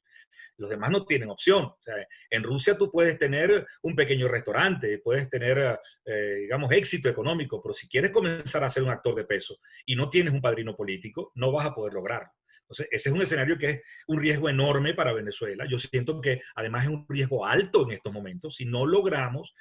Los demás no tienen opción. O sea, en Rusia tú puedes tener un pequeño restaurante, puedes tener, digamos, éxito económico, pero si quieres comenzar a ser un actor de peso y no tienes un padrino político, no vas a poder lograrlo. Entonces, ese es un escenario que es un riesgo enorme para Venezuela. Yo siento que además es un riesgo alto en estos momentos si no logramos,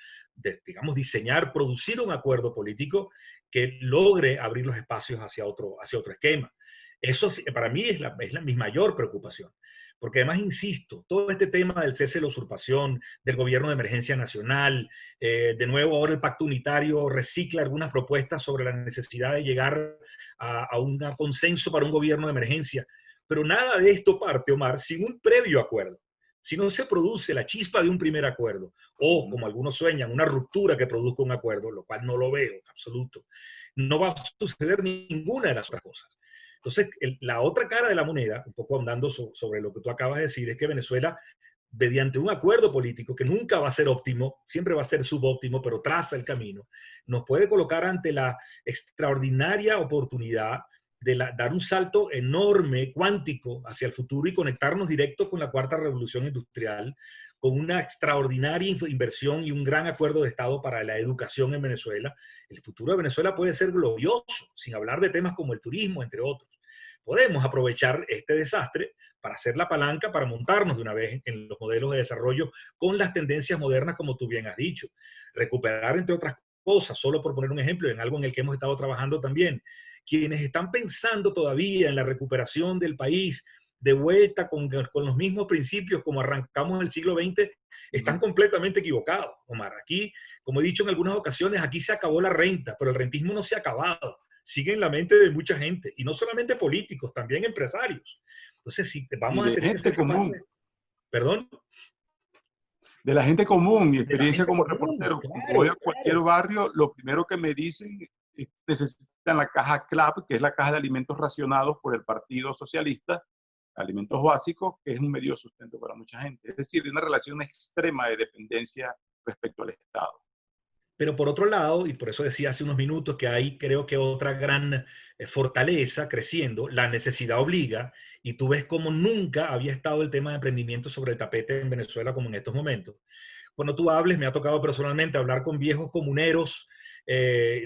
digamos, diseñar, producir un acuerdo político que logre abrir los espacios hacia otro esquema. Eso para mí es mi mayor preocupación. Porque además, insisto, todo este tema del cese de la usurpación, del gobierno de emergencia nacional, de nuevo ahora el pacto unitario recicla algunas propuestas sobre la necesidad de llegar a un consenso para un gobierno de emergencia. Pero nada de esto parte, Omar, sin un previo acuerdo. Si no se produce la chispa de un primer acuerdo, o como algunos sueñan, una ruptura que produzca un acuerdo, lo cual no lo veo en absoluto, no va a suceder ninguna de las otras cosas. Entonces, la otra cara de la moneda, un poco andando sobre lo que tú acabas de decir, es que Venezuela, mediante un acuerdo político que nunca va a ser óptimo, siempre va a ser subóptimo, pero traza el camino, nos puede colocar ante la extraordinaria oportunidad de dar un salto enorme, cuántico, hacia el futuro y conectarnos directo con la cuarta revolución industrial, con una extraordinaria inversión y un gran acuerdo de Estado para la educación en Venezuela. El futuro de Venezuela puede ser glorioso, sin hablar de temas como el turismo, entre otros. Podemos aprovechar este desastre para hacer la palanca, para montarnos de una vez en los modelos de desarrollo con las tendencias modernas, como tú bien has dicho. Recuperar, entre otras cosas, solo por poner un ejemplo, en algo en el que hemos estado trabajando también, quienes están pensando todavía en la recuperación del país de vuelta con los mismos principios como arrancamos en el siglo XX, están completamente equivocados, Omar. Aquí, como he dicho en algunas ocasiones, aquí se acabó la renta, pero el rentismo no se ha acabado. Sigue en la mente de mucha gente, y no solamente políticos, también empresarios. Entonces, si vamos a tener que ser capaces... ¿Perdón? De la gente común, mi experiencia como común, reportero. claro, Cuando voy a cualquier barrio, lo primero que me dicen es que necesitan la caja CLAP, que es la caja de alimentos racionados por el Partido Socialista, alimentos básicos, que es un medio de sustento para mucha gente. Es decir, una relación extrema de dependencia respecto al Estado. Pero por otro lado, y por eso decía hace unos minutos que hay, creo que otra gran fortaleza creciendo, la necesidad obliga, y tú ves como nunca había estado el tema de emprendimiento sobre el tapete en Venezuela como en estos momentos. Cuando tú hables, me ha tocado personalmente hablar con viejos comuneros,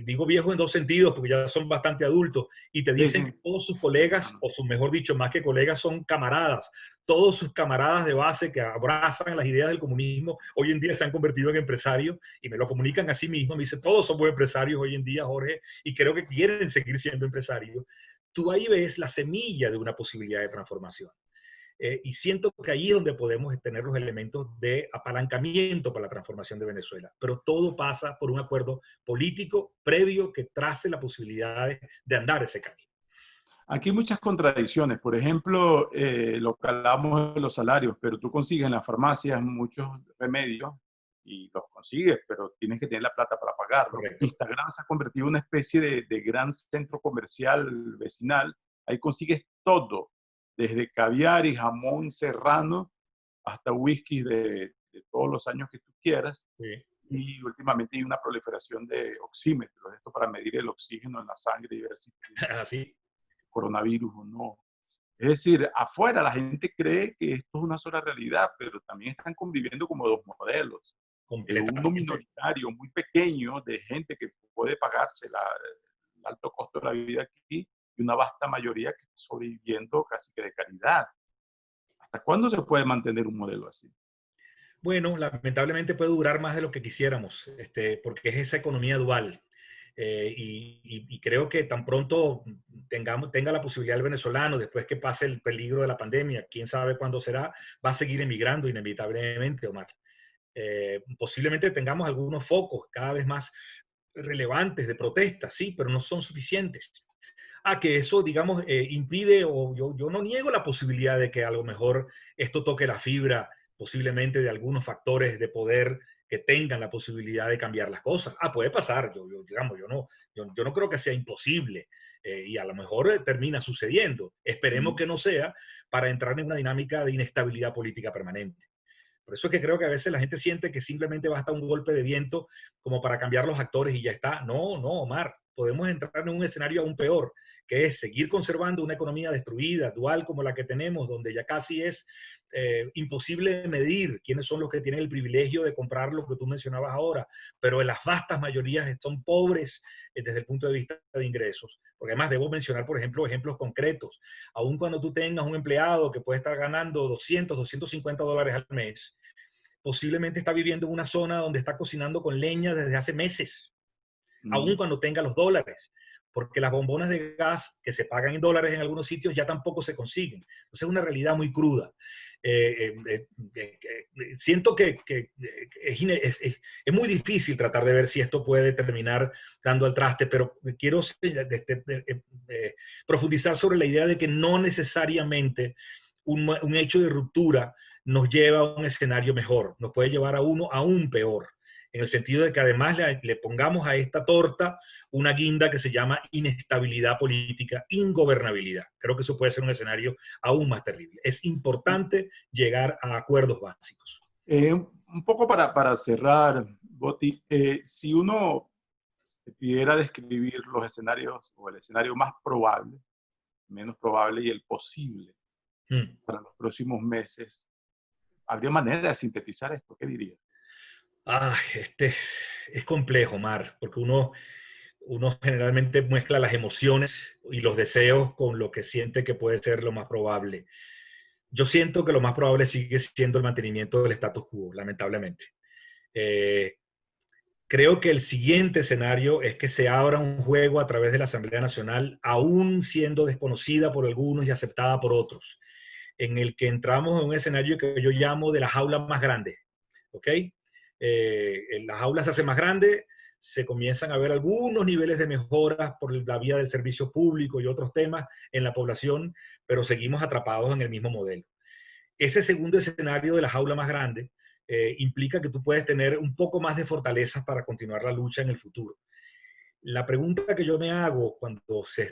digo viejos en dos sentidos porque ya son bastante adultos, y te dicen que todos sus colegas, o mejor dicho, más que colegas, son camaradas. Todos sus camaradas de base que abrazan las ideas del comunismo hoy en día se han convertido en empresarios y me lo comunican a sí mismos. Me dicen, todos somos empresarios hoy en día, Jorge, y creo que quieren seguir siendo empresarios. Tú ahí ves la semilla de una posibilidad de transformación. y siento que ahí es donde podemos tener los elementos de apalancamiento para la transformación de Venezuela. Pero todo pasa por un acuerdo político previo que trace la posibilidad de andar ese camino. Aquí hay muchas contradicciones. Por ejemplo, lo que hablamos de los salarios, pero tú consigues en las farmacias muchos remedios y los consigues, pero tienes que tener la plata para pagarlo. Correcto. Instagram se ha convertido en una especie de gran centro comercial vecinal. Ahí consigues todo, desde caviar y jamón serrano hasta whisky de todos los años que tú quieras. Sí. Y últimamente hay una proliferación de oxímetros, esto para medir el oxígeno en la sangre y ver si Así. coronavirus o no. Es decir, afuera la gente cree que esto es una sola realidad, pero también están conviviendo como dos modelos. Uno Completamente. minoritario, muy pequeño, de gente que puede pagarse el alto costo de la vida aquí, y una vasta mayoría que está sobreviviendo casi que de caridad. ¿Hasta cuándo se puede mantener un modelo así? Bueno, lamentablemente puede durar más de lo que quisiéramos, porque es esa economía dual. Y creo que tan pronto tenga la posibilidad el venezolano, después que pase el peligro de la pandemia, quién sabe cuándo será, va a seguir emigrando inevitablemente, Omar. Posiblemente tengamos algunos focos cada vez más relevantes de protesta, sí, pero no son suficientes. Que eso, digamos, impide, o yo no niego la posibilidad de que a lo mejor esto toque la fibra posiblemente de algunos factores de poder que tengan la posibilidad de cambiar las cosas. Puede pasar, digamos, yo no creo que sea imposible, y a lo mejor termina sucediendo. Esperemos que no sea para entrar en una dinámica de inestabilidad política permanente. Por eso es que creo que a veces la gente siente que simplemente basta un golpe de viento como para cambiar los actores y ya está. No, no, Omar, podemos entrar en un escenario aún peor, que es seguir conservando una economía destruida, dual como la que tenemos, donde ya casi es imposible medir quiénes son los que tienen el privilegio de comprar lo que tú mencionabas ahora, pero en las vastas mayorías son pobres desde el punto de vista de ingresos. Porque además debo mencionar, por ejemplo, ejemplos concretos. Aun cuando tú tengas un empleado que puede estar ganando $200, $250 al mes, posiblemente está viviendo en una zona donde está cocinando con leña desde hace meses, aun cuando tenga los dólares, porque las bombonas de gas que se pagan en dólares en algunos sitios ya tampoco se consiguen. Entonces es una realidad muy cruda. Siento que es muy difícil tratar de ver si esto puede terminar dando al traste, pero quiero profundizar sobre la idea de que no necesariamente un hecho de ruptura nos lleva a un escenario mejor, nos puede llevar a uno aún peor, en el sentido de que además le pongamos a esta torta una guinda que se llama inestabilidad política, ingobernabilidad. Creo que eso puede ser un escenario aún más terrible. Es importante llegar a acuerdos básicos. Un poco para cerrar, Boti, si uno pudiera describir los escenarios o el escenario más probable, menos probable y el posible para los próximos meses, ¿habría manera de sintetizar esto? ¿Qué diría? Es complejo, Mar, porque uno generalmente mezcla las emociones y los deseos con lo que siente que puede ser lo más probable. Yo siento que lo más probable sigue siendo el mantenimiento del status quo, lamentablemente. Creo que el siguiente escenario es que se abra un juego a través de la Asamblea Nacional, aún siendo desconocida por algunos y aceptada por otros, en el que entramos en un escenario que yo llamo de la jaula más grande. ¿Ok? La jaula se hace más grande, se comienzan a ver algunos niveles de mejoras por la vía del servicio público y otros temas en la población, pero seguimos atrapados en el mismo modelo. Ese segundo escenario de la jaula más grande implica que tú puedes tener un poco más de fortalezas para continuar la lucha en el futuro. La pregunta que yo me hago cuando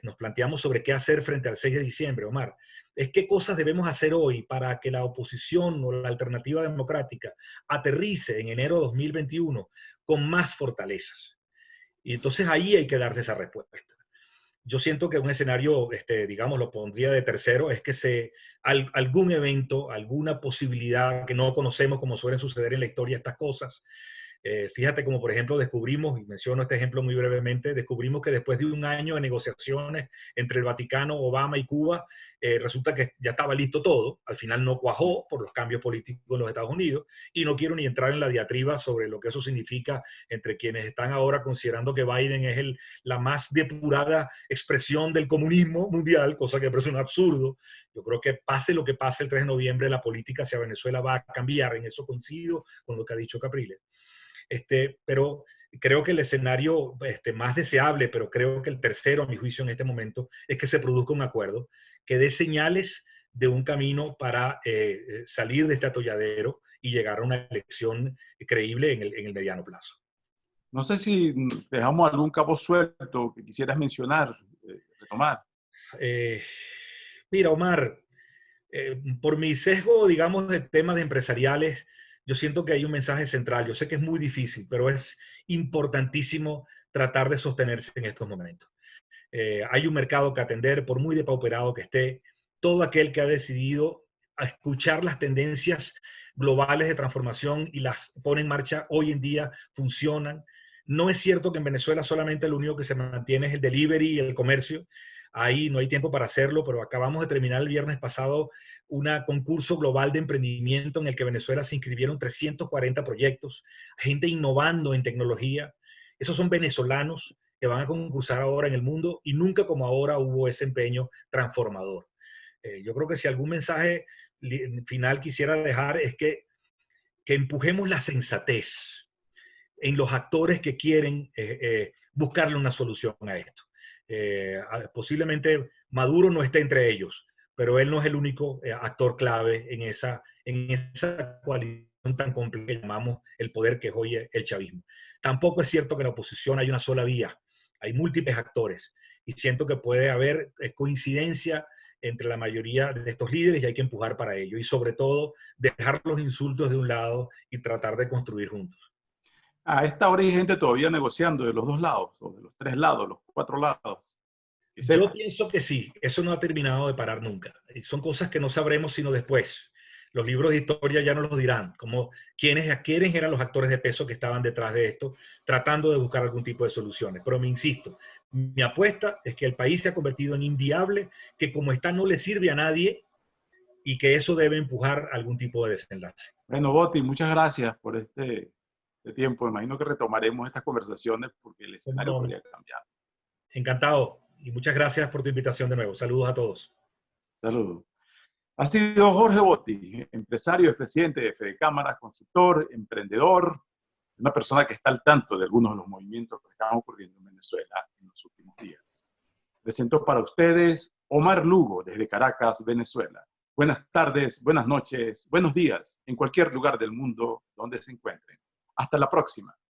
nos planteamos sobre qué hacer frente al 6 de diciembre, Omar, es qué cosas debemos hacer hoy para que la oposición o la alternativa democrática aterrice en enero de 2021 con más fortalezas. Y entonces ahí hay que darse esa respuesta. Yo siento que un escenario, digamos, lo pondría de tercero, es que algún evento, alguna posibilidad que no conocemos, como suelen suceder en la historia estas cosas. Fíjate como, por ejemplo, descubrimos, y menciono este ejemplo muy brevemente, descubrimos que después de un año de negociaciones entre el Vaticano, Obama y Cuba, resulta que ya estaba listo todo, al final no cuajó por los cambios políticos en los Estados Unidos, y no quiero ni entrar en la diatriba sobre lo que eso significa entre quienes están ahora considerando que Biden es la más depurada expresión del comunismo mundial, cosa que me parece un absurdo. Yo creo que pase lo que pase el 3 de noviembre, la política hacia Venezuela va a cambiar, en eso coincido con lo que ha dicho Capriles. Pero creo que el escenario más deseable, pero creo que el tercero, a mi juicio, en este momento, es que se produzca un acuerdo que dé señales de un camino para salir de este atolladero y llegar a una elección creíble en el mediano plazo. No sé si dejamos algún cabo suelto que quisieras mencionar, retomar. Mira, Omar, por mi sesgo, digamos, de temas empresariales, yo siento que hay un mensaje central. Yo sé que es muy difícil, pero es importantísimo tratar de sostenerse en estos momentos. Hay un mercado que atender, por muy depauperado que esté. Todo aquel que ha decidido a escuchar las tendencias globales de transformación y las pone en marcha hoy en día funcionan. No es cierto que en Venezuela solamente lo único que se mantiene es el delivery y el comercio. Ahí no hay tiempo para hacerlo, pero acabamos de terminar el viernes pasado un concurso global de emprendimiento en el que Venezuela se inscribieron 340 proyectos, gente innovando en tecnología. Esos son venezolanos que van a concursar ahora en el mundo y nunca como ahora hubo ese empeño transformador. Yo creo que si algún mensaje final quisiera dejar es que empujemos la sensatez en los actores que quieren buscarle una solución a esto. Posiblemente Maduro no esté entre ellos, pero él no es el único actor clave en esa coalición tan compleja que llamamos el poder que es hoy el chavismo. Tampoco es cierto que en la oposición hay una sola vía, hay múltiples actores y siento que puede haber coincidencia entre la mayoría de estos líderes y hay que empujar para ello y sobre todo dejar los insultos de un lado y tratar de construir juntos. A esta hora hay gente todavía negociando de los dos lados, o de los tres lados, los cuatro lados. Yo pienso que sí, eso no ha terminado de parar nunca. Son cosas que no sabremos sino después. Los libros de historia ya nos lo dirán, como quiénes eran los actores de peso que estaban detrás de esto, tratando de buscar algún tipo de soluciones. Pero me insisto, mi apuesta es que el país se ha convertido en inviable, que como está no le sirve a nadie y que eso debe empujar algún tipo de desenlace. Bueno, Boti, muchas gracias por este tiempo. Imagino que retomaremos estas conversaciones porque el escenario podría cambiar. Encantado y muchas gracias por tu invitación de nuevo. Saludos a todos. Saludos. Ha sido Jorge Botti, empresario, expresidente de Fede Cámaras, consultor, emprendedor, una persona que está al tanto de algunos de los movimientos que están ocurriendo en Venezuela en los últimos días. Presento para ustedes Omar Lugo, desde Caracas, Venezuela. Buenas tardes, buenas noches, buenos días, en cualquier lugar del mundo donde se encuentren. Hasta la próxima.